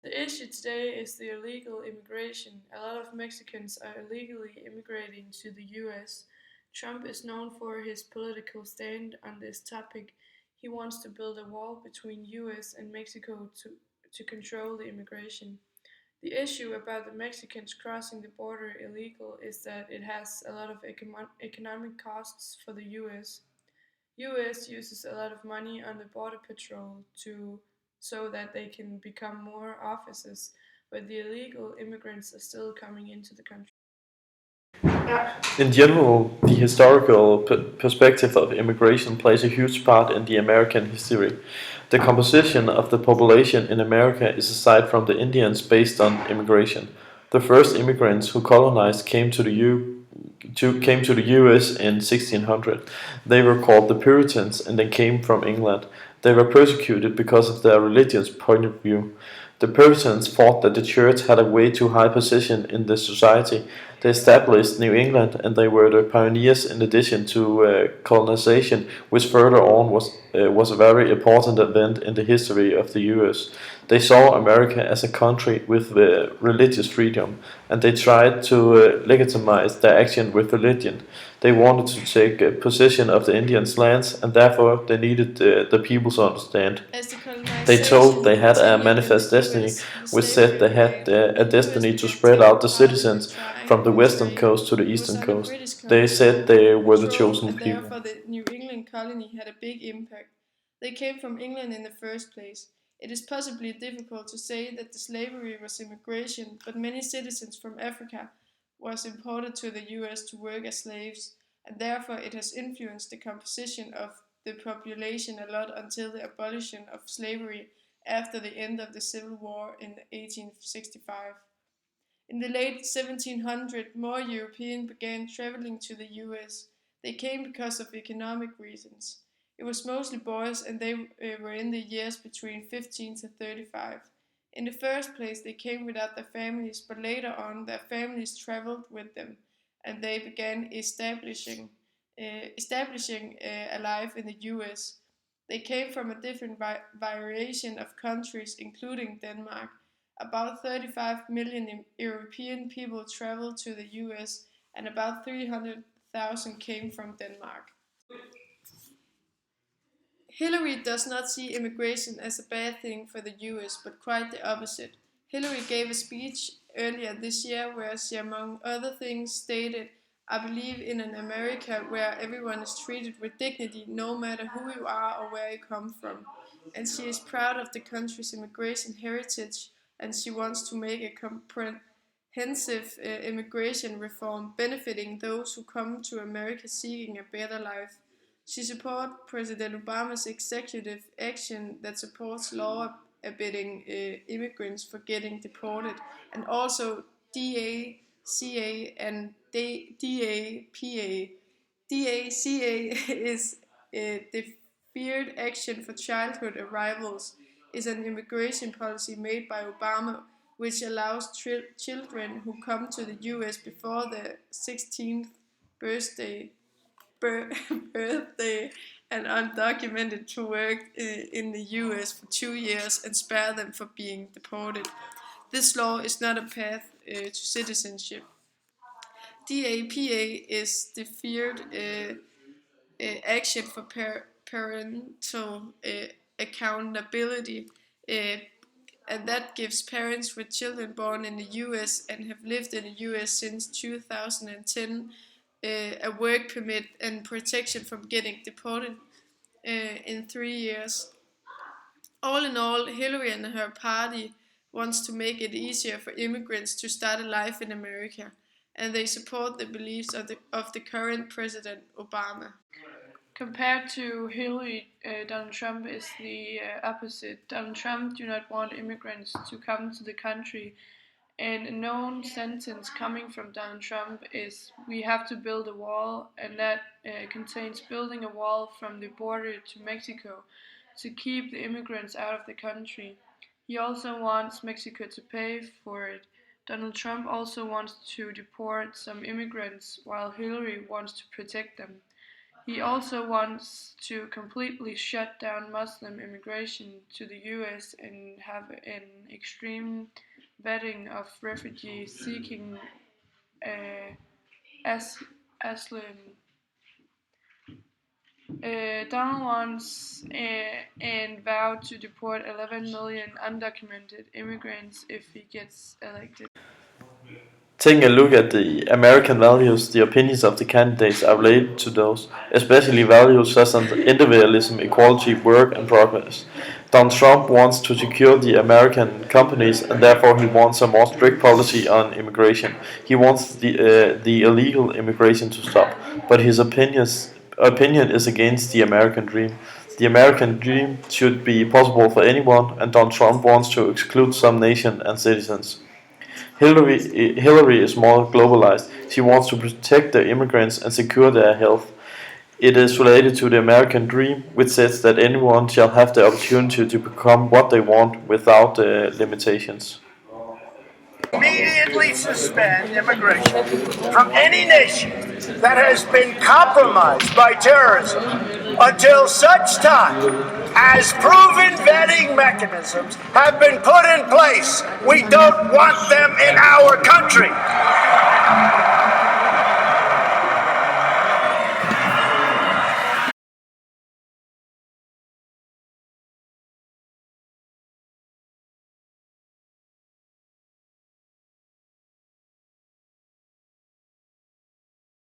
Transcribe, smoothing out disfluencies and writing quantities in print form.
The issue today is the illegal immigration. A lot of Mexicans are illegally immigrating to the US. Trump is known for his political stand on this topic. He wants to build a wall between US and Mexico to control the immigration. The issue about the Mexicans crossing the border illegal is that it has a lot of economic costs for the US. US uses a lot of money on the border patrol to so that they can become more offices, but the illegal immigrants are still coming into the country. In general, the historical perspective of immigration plays a huge part in the American history. The composition of the population in America is aside from the Indians based on immigration. The first immigrants who colonized came to the US in 1600. They were called the Puritans and they came from England. They were persecuted because of their religious point of view. The Puritans thought that the church had a way too high position in the society. They established New England and they were the pioneers in addition to colonization, which further on was a very important event in the history of the US. They saw America as a country with religious freedom, and they tried to legitimize their action with religion. They wanted to take possession of the Indians' lands, and therefore they needed the people to understand. As the They told colonization they had a continued in the manifest destiny, US, the which said slavery they had began. a The US destiny to began spread taking out the part in the citizens from the triangle western trade. coast to the It was eastern under coast. British They said they were the control, chosen and people. therefore the New England colony had a big impact. They came from England in the first place. It is possibly difficult to say that the slavery was immigration, but many citizens from Africa was imported to the US to work as slaves, and therefore it has influenced the composition of the population a lot until the abolition of slavery after the end of the Civil War in 1865. In the late 1700s, more Europeans began traveling to the US. They came because of economic reasons. It was mostly boys, and they were in the years between 15 to 35. In the first place, they came without their families, but later on, their families traveled with them, and they began establishing a life in the US. They came from a different variation of countries, including Denmark. About 35 million European people traveled to the US, and about 300,000 came from Denmark. Hillary does not see immigration as a bad thing for the US, but quite the opposite. Hillary gave a speech earlier this year where she, among other things, stated, I believe in an America where everyone is treated with dignity no matter who you are or where you come from. And she is proud of the country's immigration heritage, and she wants to make a comprehensive immigration reform benefiting those who come to America seeking a better life. She supports President Obama's executive action that supports law-abiding immigrants for getting deported, and also DACA and DAPA. DACA is the Deferred Action for Childhood Arrivals, is an immigration policy made by Obama which allows children who come to the US before their 16th birthday birthday and undocumented to work in the US for 2 years and spare them for being deported. This law is not a path to citizenship. DAPA is Deferred Action for Parental Accountability, uh, and that gives parents with children born in the US and have lived in the US since 2010 a work permit and protection from getting deported in 3 years. All in all, Hillary and her party wants to make it easier for immigrants to start a life in America, and they support the beliefs of the current President Obama. Compared to Hillary, Donald Trump is the opposite. Donald Trump do not want immigrants to come to the country, and a known sentence coming from Donald Trump is we have to build a wall, and that contains building a wall from the border to Mexico to keep the immigrants out of the country. He also wants Mexico to pay for it. Donald Trump also wants to deport some immigrants, while Hillary wants to protect them. He also wants to completely shut down Muslim immigration to the US and have an extreme vetting of refugees seeking as asylum. Donald wants and vowed to deport 11 million undocumented immigrants if he gets elected. Taking a look at the American values, the opinions of the candidates are related to those, especially values such as individualism, equality, work, and progress. Donald Trump wants to secure the American companies, and therefore he wants a more strict policy on immigration. He wants the illegal immigration to stop, but his opinion is against the American dream. The American dream should be possible for anyone, and Donald Trump wants to exclude some nations and citizens. Hillary is more globalized. She wants to protect the immigrants and secure their health. It is related to the American dream, which says that anyone shall have the opportunity to become what they want without limitations. Immediately suspend immigration from any nation that has been compromised by terrorism until such time as proven vetting mechanisms have been put in place. We don't want them in our country.